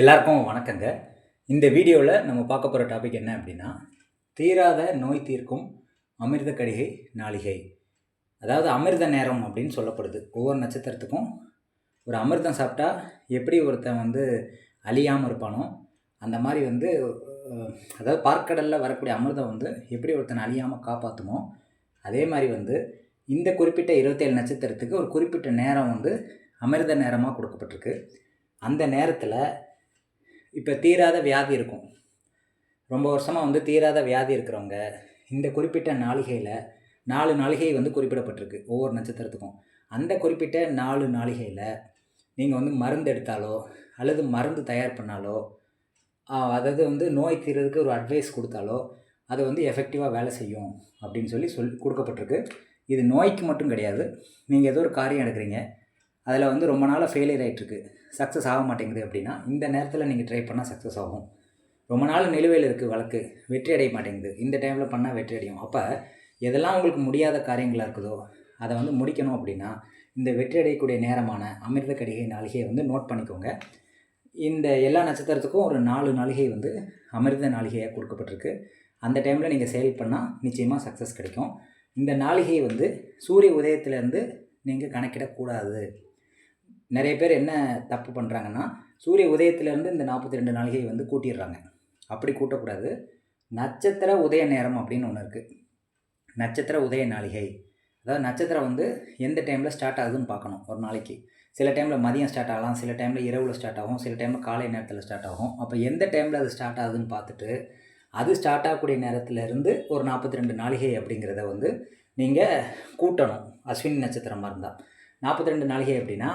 எல்லாருக்கும் வணக்கங்க. இந்த வீடியோவில் நம்ம பார்க்க போகிற டாபிக் என்ன அப்படின்னா, தீராத நோய் தீர்க்கும் அமிர்த கடிகை நாளிகை. அதாவது அமிர்த நேரம் அப்படின்னு சொல்லப்படுது. ஒவ்வொரு நட்சத்திரத்துக்கும் ஒரு அமிர்தம் சாப்பிட்டா எப்படி ஒருத்தன் அழியாமல் இருப்பானோ, அந்த மாதிரி அதாவது பார்க்கடலில் வரக்கூடிய அமிர்தம் எப்படி ஒருத்தனை அழியாமல் காப்பாற்றுமோ, அதே மாதிரி இந்த குறிப்பிட்ட 27 நட்சத்திரத்துக்கு ஒரு குறிப்பிட்ட நேரம் அமிர்த நேரமாக கொடுக்கப்பட்டிருக்கு. அந்த நேரத்தில் இப்போ தீராத வியாதி இருக்கும். ரொம்ப வருஷமாக தீராத வியாதி இருக்கிறவங்க இந்த குறிப்பிட்ட நாளிகையில் 4 நாளிகை குறிப்பிடப்பட்டிருக்கு ஒவ்வொரு நட்சத்திரத்துக்கும். அந்த குறிப்பிட்ட 4 நாளிகையில் நீங்கள் மருந்து எடுத்தாலோ அல்லது மருந்து தயார் பண்ணாலோ, அதாவது நோய் தீர்றதுக்கு ஒரு அட்வைஸ் கொடுத்தாலோ அது எஃபெக்டிவாக வேலை செய்யும் அப்படின்னு சொல்லி கொடுக்கப்பட்டிருக்கு. இது நோய்க்கு மட்டும் கிடையாது. நீங்கள் ஏதோ ஒரு காரியம் எடுக்கிறீங்க, அதில் ரொம்ப நாளாக ஃபெயிலியர் ஆகிட்டுருக்கு, சக்ஸஸ் ஆக மாட்டேங்குது அப்படின்னா இந்த நேரத்தில் நீங்கள் ட்ரை பண்ணால் சக்ஸஸ் ஆகும். ரொம்ப நாள் நிலுவையில் இருக்குது வழக்கு, வெற்றி அடைய மாட்டேங்குது, இந்த டைமில் பண்ணால் வெற்றி அடையும். அப்போ எதெல்லாம் உங்களுக்கு முடியாத காரியங்களாக இருக்குதோ அதை முடிக்கணும் அப்படின்னா இந்த வெற்றி அடையக்கூடிய நேரமான அமிர்த கடிகை நாளிகையை நோட் பண்ணிக்கோங்க. இந்த எல்லா நட்சத்திரத்துக்கும் ஒரு 4 நாளிகை அமிர்த நாளிகையாக கொடுக்கப்பட்டிருக்கு. அந்த டைமில் நீங்கள் செயல் பண்ணால் நிச்சயமாக சக்ஸஸ் கிடைக்கும். இந்த நாளிகை சூரிய உதயத்திலேருந்து நீங்கள் கணக்கிடக்கூடாது. நிறைய பேர் என்ன தப்பு பண்ணுறாங்கன்னா, சூரிய உதயத்திலேருந்து இந்த 42 நாளிகை கூட்டிடுறாங்க. அப்படி கூட்டக்கூடாது. நட்சத்திர உதய நேரம் அப்படின்னு ஒன்று இருக்குது. நட்சத்திர உதய நாளிகை, அதாவது நட்சத்திரம் எந்த டைமில் ஸ்டார்ட் ஆகுதுன்னு பார்க்கணும் ஒரு நாளைக்கு. சில டைமில் மதியம் ஸ்டார்ட் ஆகலாம், சில டைமில் இரவில் ஸ்டார்ட் ஆகும், சில டைமில் காலை நேரத்தில் ஸ்டார்ட் ஆகும். அப்போ எந்த டைமில் அது ஸ்டார்ட் ஆகுதுன்னு பார்த்துட்டு அது ஸ்டார்ட் ஆகக்கூடிய நேரத்துலேருந்து ஒரு 42 நாளிகை அப்படிங்கிறத நீங்கள் கூட்டணும். அஸ்வினி நட்சத்திரமாக இருந்தால் 42 நாளிகை அப்படின்னா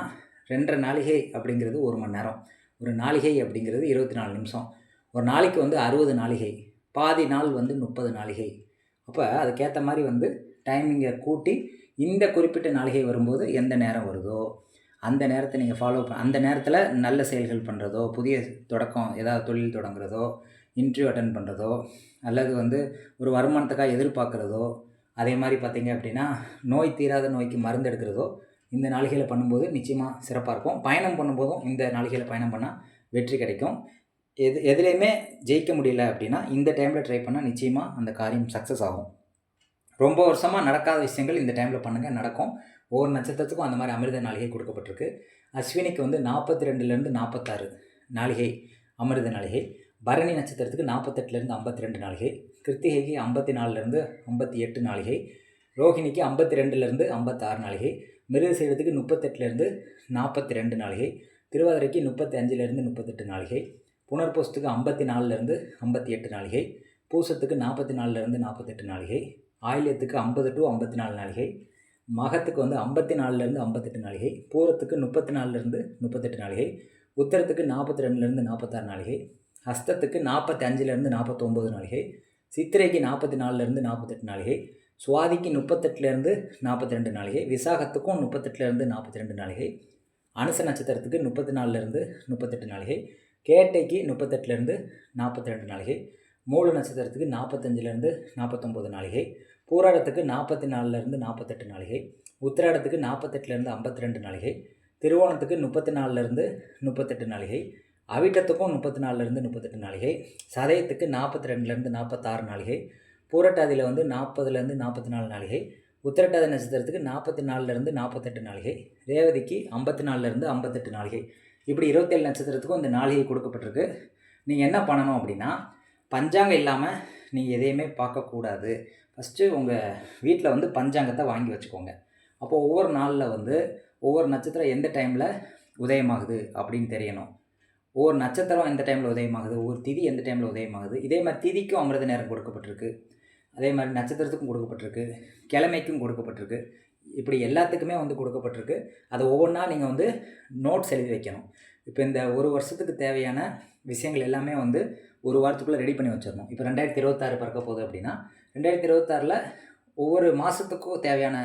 2.5 நாளிகை அப்படிங்கிறது 1 மணி நேரம். ஒரு நாளிகை அப்படிங்கிறது 24 நிமிஷம். ஒரு நாளைக்கு 60 நாளிகை, பாதி நாள் 30 நாளிகை. அப்போ அதுக்கேற்ற மாதிரி டைமிங்கை கூட்டி இந்த குறிப்பிட்ட நாளிகை வரும்போது எந்த நேரம் வருதோ அந்த நேரத்தை நீங்கள் ஃபாலோ அந்த நேரத்தில் நல்ல செயல்கள் பண்ணுறதோ, புதிய தொடக்கம் ஏதாவது தொழில் தொடங்குறதோ, இன்டர்வியூ அட்டன் பண்ணுறதோ, அல்லது ஒரு வருமானத்துக்காக எதிர்பார்க்குறதோ, அதே மாதிரி பார்த்திங்க அப்படின்னா நோய் தீராத நோய்க்கு மருந்து எடுக்கிறதோ இந்த நாளிகையில் பண்ணும்போது நிச்சயமாக சிறப்பாக இருக்கும். பயணம் பண்ணும்போதும் இந்த நாளிகையில் பயணம் பண்ணால் வெற்றி கிடைக்கும். எதுலேயுமே ஜெயிக்க முடியல அப்படின்னா இந்த டைமில் ட்ரை பண்ணால் நிச்சயமாக அந்த காரியம் சக்ஸஸ் ஆகும். ரொம்ப வருஷமாக நடக்காத விஷயங்கள் இந்த டைமில் பண்ணுங்கள், நடக்கும். ஒவ்வொரு நட்சத்திரத்துக்கும் அந்த மாதிரி அமிர்த நாளிகை கொடுக்கப்பட்டிருக்கு. அஸ்வினிக்கு 42லேருந்து 46 நாளிகை அமிர்த நாளிகை. பரணி நட்சத்திரத்துக்கு 48லேருந்து 52 நாளிகை. கிருத்திகைக்கு 54லேருந்து 58 நாளிகை. ரோஹிணிக்கு 52லேருந்து 56 நாளிகை. மிருகசீரத்துக்கு 38லேருந்து 42 நாளிகை. திருவாதிரைக்கு 35லேருந்து 38 நாளிகை. புனர்பூசத்துக்கு 54லேருந்து 58 நாளிகை. பூசத்துக்கு 44லேருந்து 48 நாளிகை. ஆயில்யத்துக்கு 50 to 54 நாளிகை. மகத்துக்கு 54லேருந்து 58 நாளிகை. பூரத்துக்கு 34லேருந்து 38 நாளிகை. உத்தரத்துக்கு 42லேருந்து 46 நாளிகை. ஹஸ்தத்துக்கு 45லேருந்து 49 நாளிகை. சித்திரைக்கு 44லேருந்து 48 நாளிகை. சுவாதிக்கு 38லேருந்து 42 நாளிகை. விசாகத்துக்கும் 38லேருந்து 42 நாளிகை. அனுச நட்சத்திரத்துக்கு 34லேருந்து 38 நாளிகை. கேட்டைக்கு 38லேருந்து 42 நாளிகை. மூல நட்சத்திரத்துக்கு 45லேருந்து 49 நாளிகை. பூராடத்துக்கு 44லேருந்து 48 நாளிகை. உத்திராடத்துக்கு 48லேருந்து 52 நாளிகை. திருவோணத்துக்கு 34லேருந்து 38 நாளிகை. அவிட்டத்துக்கும் 34லேருந்து 38 நாளிகை. சதயத்துக்கு 42லேருந்து 46 நாளிகை. பூரட்டாதியில் 40லேருந்து 44 நாளிகை. உத்திரட்டாதி நட்சத்திரத்துக்கு 44லேருந்து 48 நாளிகை. ரேவதிக்கு 54லேருந்து 58 நாளிகை. இப்படி 27 நட்சத்திரத்துக்கும் இந்த நாளிகை கொடுக்கப்பட்டிருக்கு. நீங்கள் என்ன பண்ணணும் அப்படின்னா, பஞ்சாங்கம் இல்லாமல் நீங்கள் எதையுமே பார்க்கக்கூடாது. ஃபஸ்ட்டு உங்கள் வீட்டில் பஞ்சாங்கத்தை வாங்கி வச்சுக்கோங்க. அப்போது ஒவ்வொரு நாளில் ஒவ்வொரு நட்சத்திரம் எந்த டைமில் உதயமாகுது அப்படின்னு தெரியணும். ஒவ்வொரு நட்சத்திரம் எந்த டைமில் உதயமாகுது, ஒவ்வொரு திதி எந்த டைமில் உதயமாகுது. இதே மாதிரி திதிக்கும் அமிர்த நேரம் கொடுக்கப்பட்டிருக்கு, அதே மாதிரி நட்சத்திரத்துக்கும் கொடுக்கப்பட்டிருக்கு, கிழமைக்கும் கொடுக்கப்பட்டிருக்கு. இப்படி எல்லாத்துக்குமே கொடுக்கப்பட்டிருக்கு. அதை ஒவ்வொன்றா நீங்கள் நோட்ஸ் எழுதி வைக்கணும். இப்போ இந்த ஒரு வருஷத்துக்கு தேவையான விஷயங்கள் எல்லாமே ஒரு வாரத்துக்குள்ளே ரெடி பண்ணி வச்சிடணும். இப்போ 2026 பிறக்க போகுது அப்படின்னா 2026 ஒவ்வொரு மாதத்துக்கும் தேவையான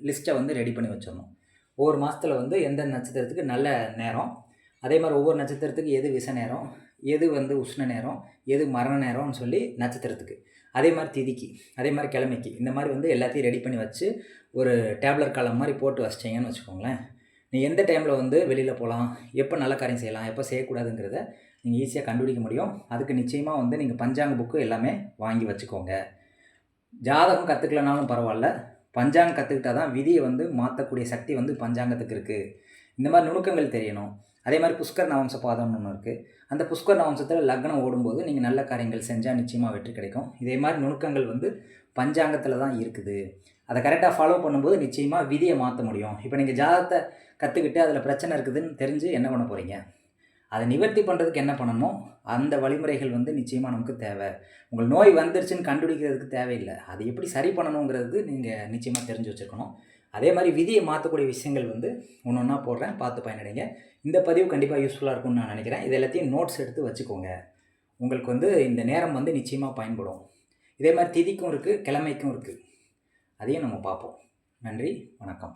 லிஸ்ட்டை ரெடி பண்ணி வச்சிடணும். ஒவ்வொரு மாதத்தில் எந்த நட்சத்திரத்துக்கு நல்ல நேரம், அதே மாதிரி ஒவ்வொரு நட்சத்திரத்துக்கு எது விஷ நேரம், எது உஷ்ண நேரம், எது மரண நேரம்னு சொல்லி நட்சத்திரத்துக்கு, அதே மாதிரி திதிக்கு, அதே மாதிரி கிழமைக்கு, இந்த மாதிரி எல்லாத்தையும் ரெடி பண்ணி வச்சு ஒரு டேப்லெட் காலம் மாதிரி போட்டு வச்சிட்டிங்கன்னு வச்சுக்கோங்களேன். நீங்கள் எந்த டைமில் வந்து வெளியில் போகலாம், எப்போ நல்ல காரியம் செய்யலாம், எப்போ செய்யக்கூடாதுங்கிறத நீங்கள் ஈஸியாக கண்டுபிடிக்க முடியும். அதுக்கு நிச்சயமாக வந்து நீங்கள் பஞ்சாங்க புக்கு எல்லாமே வாங்கி வச்சுக்கோங்க. ஜாதகம் கற்றுக்கலனாலும் பரவாயில்ல, பஞ்சாங்கம் கற்றுக்கிட்டா தான் விதியை வந்து மாற்றக்கூடிய சக்தி வந்து பஞ்சாங்கத்துக்கு இருக்குது. இந்த மாதிரி நுணுக்கங்கள் தெரியணும். அதே மாதிரி புஷ்கர் நவம்ச பாதம்னு ஒன்று இருக்குது. அந்த புஷ்கர் நவம்சத்தில் லக்னம் ஓடும்போது நீங்கள் நல்ல காரியங்கள் செஞ்சால் நிச்சயமாக வெற்றி கிடைக்கும். இதே மாதிரி நுணுக்கங்கள் வந்து பஞ்சாங்கத்தில் தான் இருக்குது. அதை கரெக்டாக ஃபாலோ பண்ணும்போது நிச்சயமாக விதியை மாற்ற முடியும். இப்போ நீங்கள் ஜாதகத்தை கற்றுக்கிட்டு அதில் பிரச்சனை இருக்குதுன்னு தெரிஞ்சு என்ன பண்ண போகிறீங்க? அதை நிவர்த்தி பண்ணுறதுக்கு என்ன பண்ணணுமோ அந்த வழிமுறைகள் வந்து நிச்சயமாக நமக்கு தேவை. உங்கள் நோய் வந்துருச்சுன்னு கண்டுபிடிக்கிறதுக்கு தேவையில்லை. அது எப்படி சரி பண்ணணுங்கிறது நீங்கள் நிச்சயமாக தெரிஞ்சு வச்சுருக்கணும். அதே மாதிரி விதியை மாற்றக்கூடிய விஷயங்கள் வந்து ஒன்று ஒன்றா போடுறேன், பார்த்து பயனடைங்க. இந்த பதிவு கண்டிப்பாக யூஸ்ஃபுல்லாக இருக்கும்னு நான் நினைக்கிறேன். இது எல்லாத்தையும் நோட்ஸ் எடுத்து வச்சுக்கோங்க. உங்களுக்கு வந்து இந்த நேரம் வந்து நிச்சயமாக பயன்படும். இதே மாதிரி திதிக்கும் இருக்குது, கிழமைக்கும் இருக்குது. அதையும் நம்ம பார்ப்போம். நன்றி, வணக்கம்.